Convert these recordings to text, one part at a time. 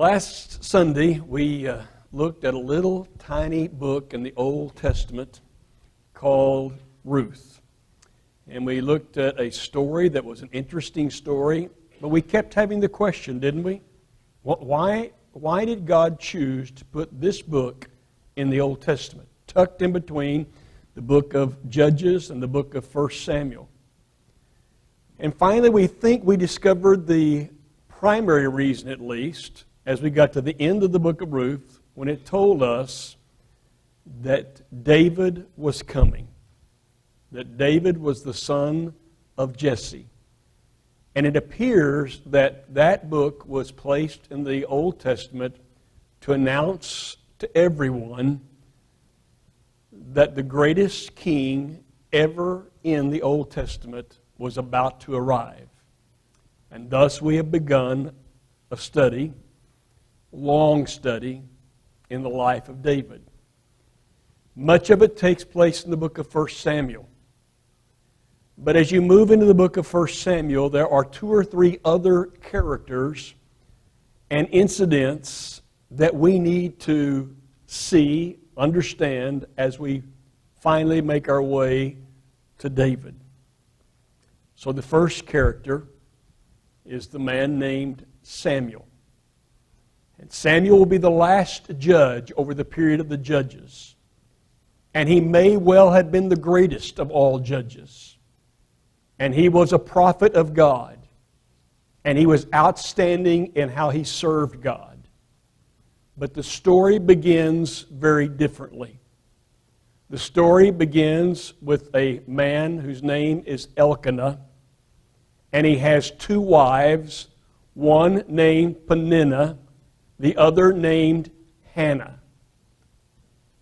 Last Sunday, we looked at a little tiny book in the Old Testament called Ruth. And we looked at a story that was an interesting story, but we kept having the question, didn't we? Why did God choose to put this book in the Old Testament, tucked in between the book of Judges and the book of 1 Samuel? And finally, we think we discovered the primary reason, at least, as we got to the end of the book of Ruth, when it told us that David was coming, that David was the son of Jesse. And it appears that that book was placed in the Old Testament to announce to everyone that the greatest king ever in the Old Testament was about to arrive. And thus we have begun a study, long study, in the life of David. Much of it takes place in the book of 1 Samuel. But as you move into the book of 1 Samuel, there are two or three other characters and incidents that we need to see, understand, as we finally make our way to David. So the first character is the man named Samuel. And Samuel will be the last judge over the period of the judges. And he may well have been the greatest of all judges. And he was a prophet of God. And he was outstanding in how he served God. But the story begins very differently. The story begins with a man whose name is Elkanah. And he has two wives, one named Peninnah, the other named Hannah.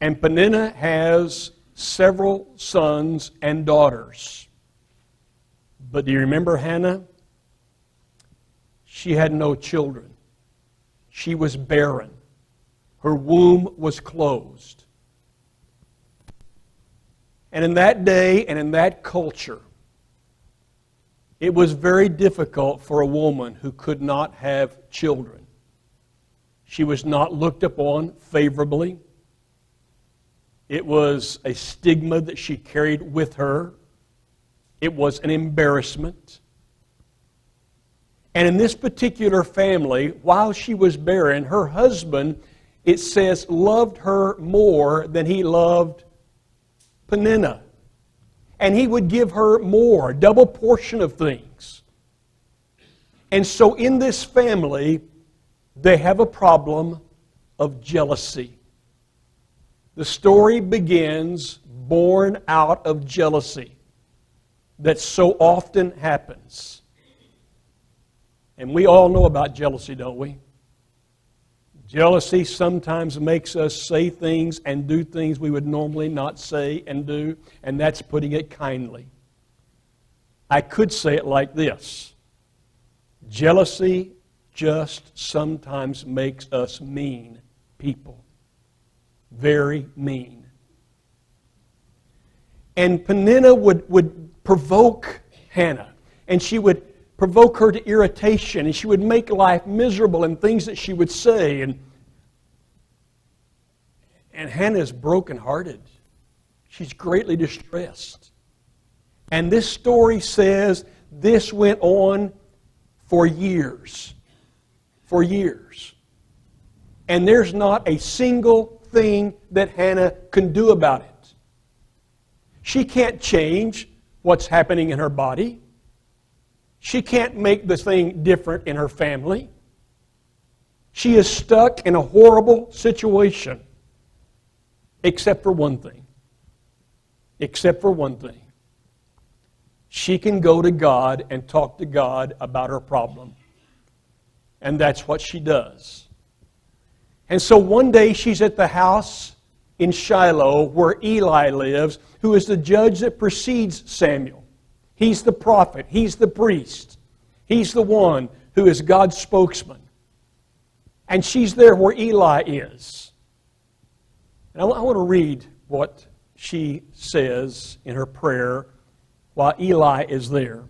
And Peninnah has several sons and daughters. But do you remember Hannah? She had no children. She was barren. Her womb was closed. And in that day and in that culture, it was very difficult for a woman who could not have children. She was not looked upon favorably. It was a stigma that she carried with her. It was an embarrassment. And in this particular family, while she was barren, her husband, it says, loved her more than he loved Peninnah. And he would give her more, double portion of things. And so in this family, they have a problem of jealousy. The story begins born out of jealousy that so often happens. And we all know about jealousy, don't we? Jealousy sometimes makes us say things and do things we would normally not say and do, and that's putting it kindly. I could say it like this. Jealousy just sometimes makes us mean people. Very mean. And Peninnah would provoke Hannah, and she would provoke her to irritation, and she would make life miserable in things that she would say. And Hannah is brokenhearted. She's greatly distressed. And this story says this went on for years. For years. And there's not a single thing that Hannah can do about it. She can't change what's happening in her body. She can't make the thing different in her family. She is stuck in a horrible situation. Except for one thing. Except for one thing. She can go to God and talk to God about her problem. And that's what she does. And so one day she's at the house in Shiloh where Eli lives, who is the judge that precedes Samuel. He's the prophet. He's the priest. He's the one who is God's spokesman. And she's there where Eli is. And I want to read what she says in her prayer while Eli is there.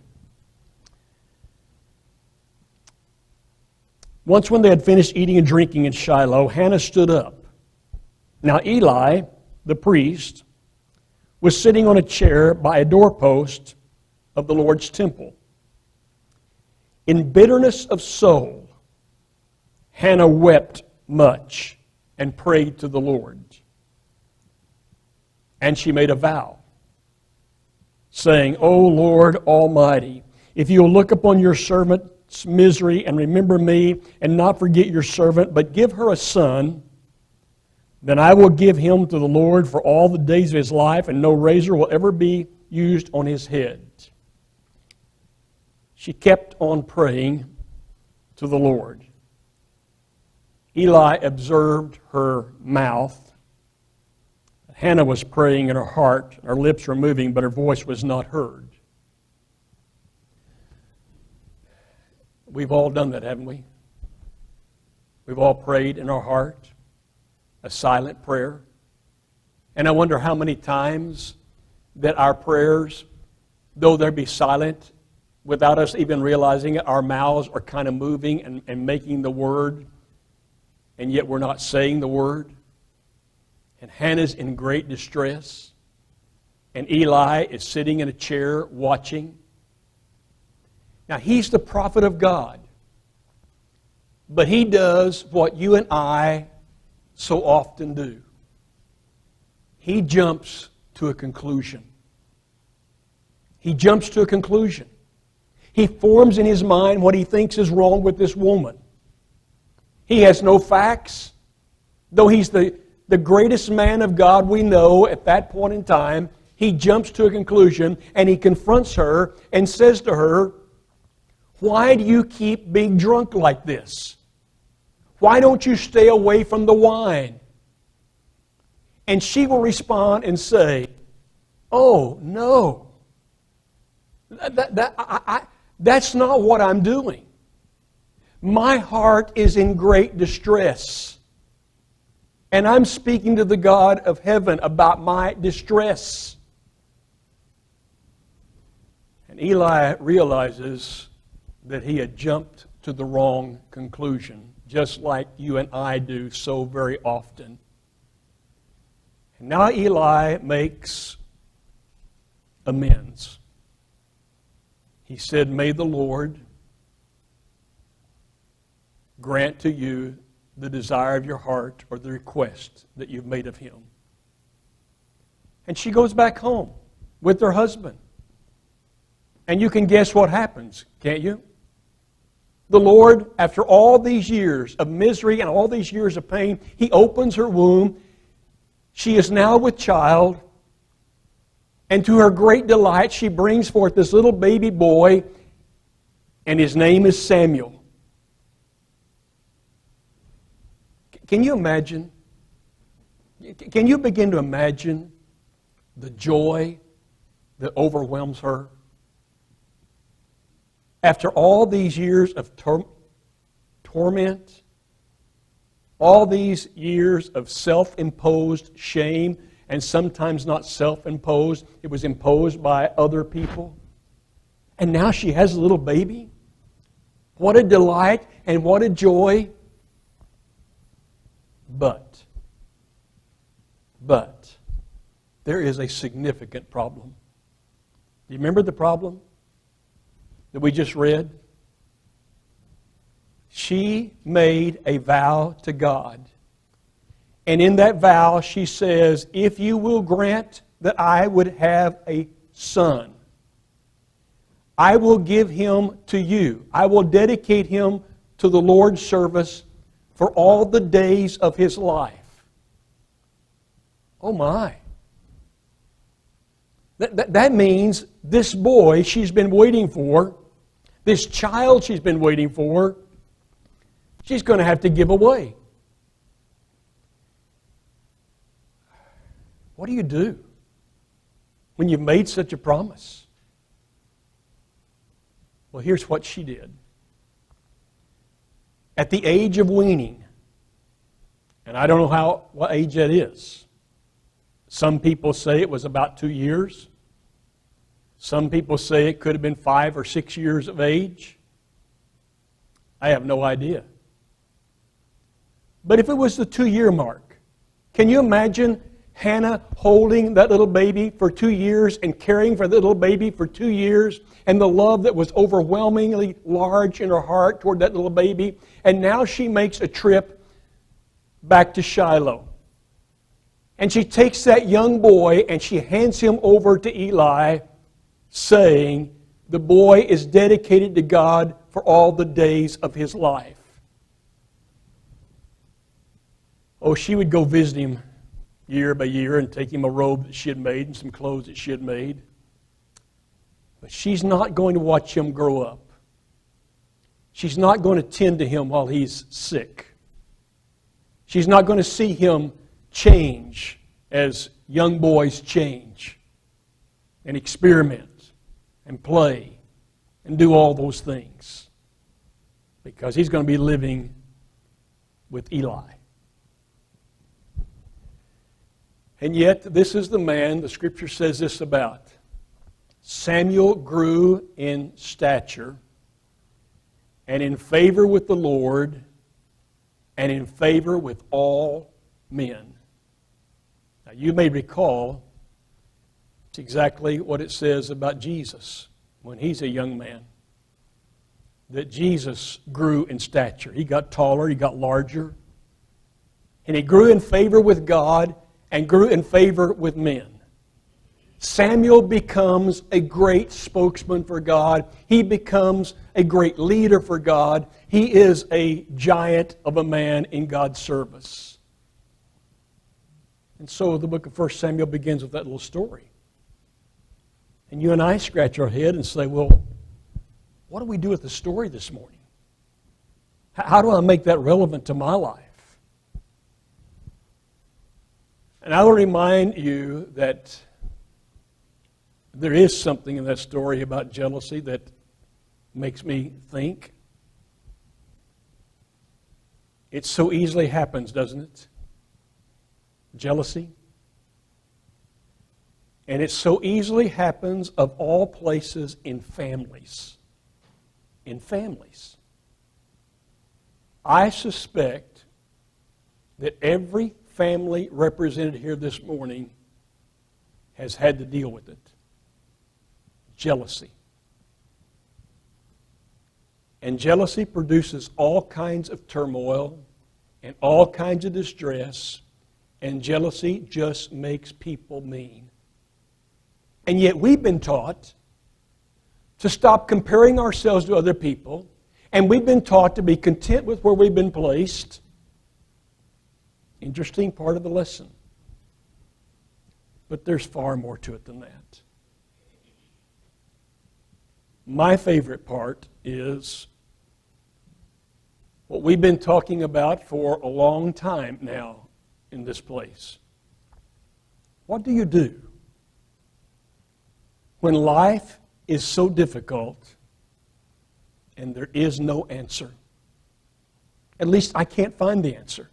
Once when they had finished eating and drinking in Shiloh, Hannah stood up. Now Eli, the priest, was sitting on a chair by a doorpost of the Lord's temple. In bitterness of soul, Hannah wept much and prayed to the Lord. And she made a vow, saying, O Lord Almighty, if you will look upon your servant's misery and remember me and not forget your servant, but give her a son, then I will give him to the Lord for all the days of his life, and no razor will ever be used on his head. She kept on praying to the Lord. Eli observed her mouth. Hannah was praying in her heart. Her lips were moving, but her voice was not heard. We've all done that, haven't we? We've all prayed in our heart, a silent prayer. And I wonder how many times that our prayers, though they be silent, without us even realizing it, our mouths are kind of moving and making the word, and yet we're not saying the word. And Hannah's in great distress, and Eli is sitting in a chair watching. Now, he's the prophet of God, but he does what you and I so often do. He jumps to a conclusion. He jumps to a conclusion. He forms in his mind what he thinks is wrong with this woman. He has no facts. Though he's the greatest man of God we know at that point in time, he jumps to a conclusion and he confronts her and says to her, why do you keep being drunk like this? Why don't you stay away from the wine? And she will respond and say, oh, no. That's not what I'm doing. My heart is in great distress. And I'm speaking to the God of heaven about my distress. And Eli realizes that he had jumped to the wrong conclusion, just like you and I do so very often. And now Eli makes amends. He said, may the Lord grant to you the desire of your heart or the request that you've made of him. And she goes back home with her husband. And you can guess what happens, can't you? The Lord, after all these years of misery and all these years of pain, he opens her womb. She is now with child. And to her great delight, she brings forth this little baby boy, and his name is Samuel. Can you imagine? Can you begin to imagine the joy that overwhelms her? After all these years of torment, all these years of self-imposed shame, and sometimes not self-imposed, it was imposed by other people. And now she has a little baby. What a delight and what a joy. But, there is a significant problem. Do you remember the problem that we just read? She made a vow to God. And in that vow, she says, if you will grant that I would have a son, I will give him to you. I will dedicate him to the Lord's service for all the days of his life. Oh my. That means this boy she's been waiting for, this child she's been waiting for, she's going to have to give away. What do you do when you've made such a promise? Well, here's what she did. At the age of weaning, and I don't know what age that is. Some people say it was about 2 years. Some people say it could have been 5 or 6 years of age. I have no idea. But if it was the 2-year mark, can you imagine Hannah holding that little baby for 2 years and caring for the little baby for 2 years, and the love that was overwhelmingly large in her heart toward that little baby? And now she makes a trip back to Shiloh. And she takes that young boy and she hands him over to Eli, saying, the boy is dedicated to God for all the days of his life. Oh, she would go visit him year by year and take him a robe that she had made and some clothes that she had made. But she's not going to watch him grow up. She's not going to tend to him while he's sick. She's not going to see him change as young boys change and experiment and play and do all those things, because he's going to be living with Eli. And yet, this is the man the Scripture says this about. Samuel grew in stature and in favor with the Lord and in favor with all men. Now, you may recall it's exactly what it says about Jesus when he's a young man. That Jesus grew in stature. He got taller, he got larger, and he grew in favor with God and grew in favor with men. Samuel becomes a great spokesman for God. He becomes a great leader for God. He is a giant of a man in God's service. And so the book of 1 Samuel begins with that little story. And you and I scratch our head and say, well, what do we do with the story this morning? How do I make that relevant to my life? And I will remind you that there is something in that story about jealousy that makes me think. It so easily happens, doesn't it? Jealousy. And it so easily happens, of all places, in families. In families. I suspect that every family represented here this morning has had to deal with it. Jealousy. And jealousy produces all kinds of turmoil and all kinds of distress, and jealousy just makes people mean. And yet we've been taught to stop comparing ourselves to other people, and we've been taught to be content with where we've been placed. Interesting part of the lesson. But there's far more to it than that. My favorite part is what we've been talking about for a long time now in this place. What do you do when life is so difficult and there is no answer? At least I can't find the answer.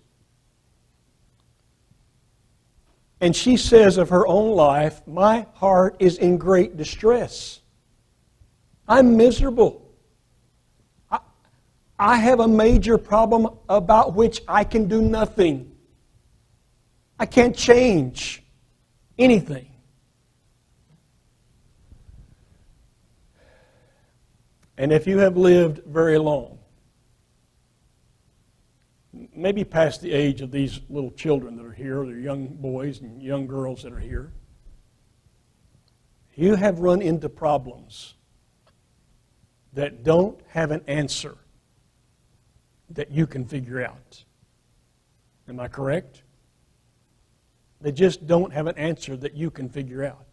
And she says of her own life, my heart is in great distress. I'm miserable. I have a major problem about which I can do nothing. I can't change anything. And if you have lived very long, maybe past the age of these little children that are here, or the young boys and young girls that are here, you have run into problems that don't have an answer that you can figure out. Am I correct? They just don't have an answer that you can figure out.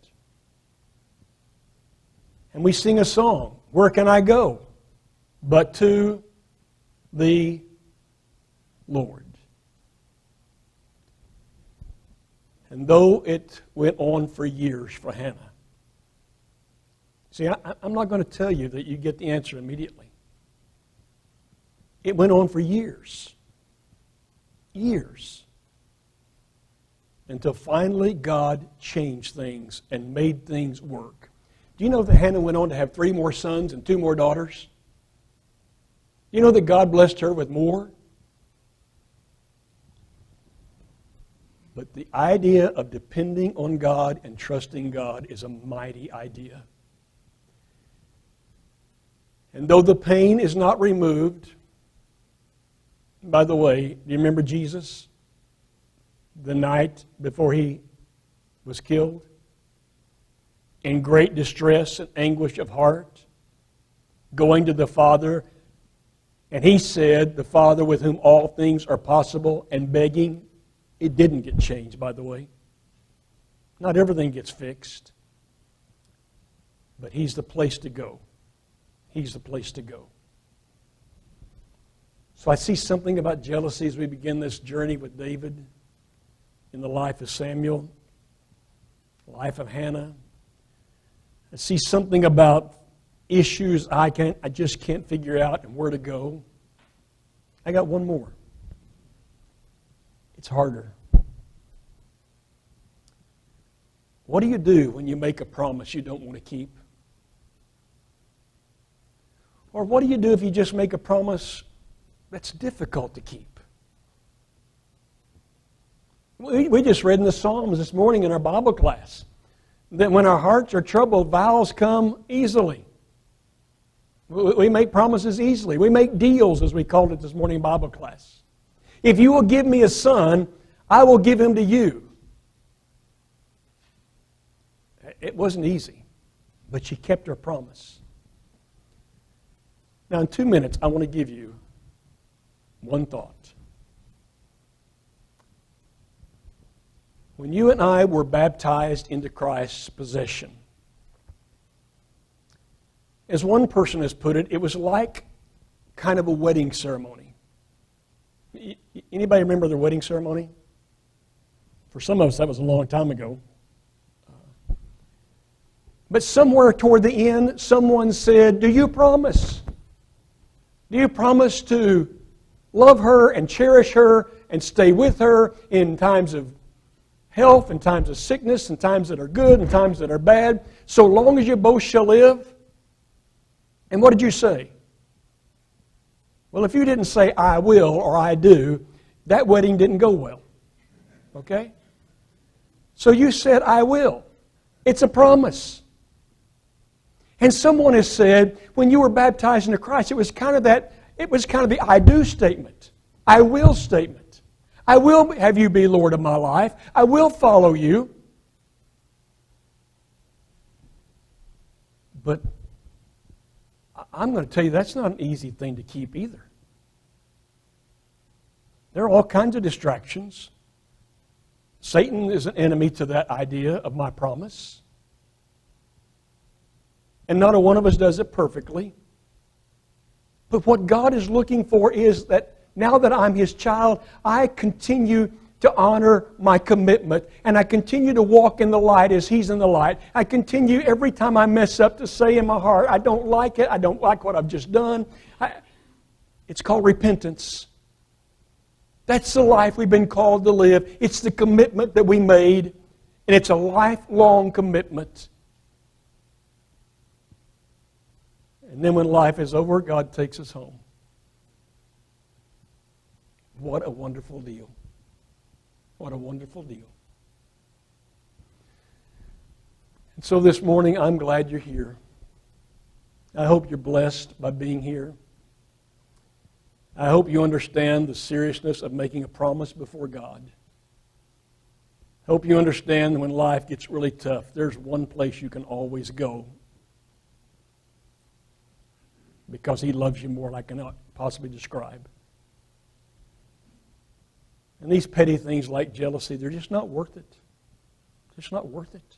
And we sing a song, where can I go but to the Lord? And though it went on for years for Hannah, see, I'm not going to tell you that you get the answer immediately. It went on for years. Years. Until finally God changed things and made things work. Do you know that Hannah went on to have 3 more sons and 2 more daughters? You know that God blessed her with more? But the idea of depending on God and trusting God is a mighty idea. And though the pain is not removed, by the way, do you remember Jesus? The night before he was killed? In great distress and anguish of heart, going to the Father, and he said, the Father with whom all things are possible, and begging. It didn't get changed, by the way. Not everything gets fixed. But he's the place to go. He's the place to go. So I see something about jealousy as we begin this journey with David in the life of Samuel, the life of Hannah. I see something about issues I just can't figure out and where to go. I got one more. It's harder. What do you do when you make a promise you don't want to keep? Or what do you do if you just make a promise that's difficult to keep? We just read in the Psalms this morning in our Bible class that when our hearts are troubled, vows come easily. We make promises easily. We make deals, as we called it this morning in Bible class. If you will give me a son, I will give him to you. It wasn't easy, but she kept her promise. Now, in 2 minutes, I want to give you one thought. When you and I were baptized into Christ's possession, as one person has put it, it was like kind of a wedding ceremony. Anybody remember their wedding ceremony? For some of us, that was a long time ago. But somewhere toward the end, someone said, do you promise? Do you promise to love her and cherish her and stay with her in times of health, in times of sickness, in times that are good, in times that are bad, so long as you both shall live? And what did you say? Well, if you didn't say, I will or I do, that wedding didn't go well. Okay? So you said, I will. It's a promise. And someone has said, when you were baptized into Christ, it was kind of the I do statement. I will statement. I will have you be Lord of my life. I will follow you. But I'm going to tell you, that's not an easy thing to keep either. There are all kinds of distractions. Satan is an enemy to that idea of my promise. And not a one of us does it perfectly. But what God is looking for is that now that I'm His child, I continue to honor my commitment. And I continue to walk in the light as He's in the light. I continue every time I mess up to say in my heart, I don't like it. I don't like what I've just done. It's called repentance. That's the life we've been called to live. It's the commitment that we made. And it's a lifelong commitment. And then when life is over, God takes us home. What a wonderful deal. What a wonderful deal. And so this morning, I'm glad you're here. I hope you're blessed by being here. I hope you understand the seriousness of making a promise before God. I hope you understand that when life gets really tough, there's one place you can always go. Because He loves you more than I cannot possibly describe. And these petty things like jealousy, they're just not worth it. Just not worth it.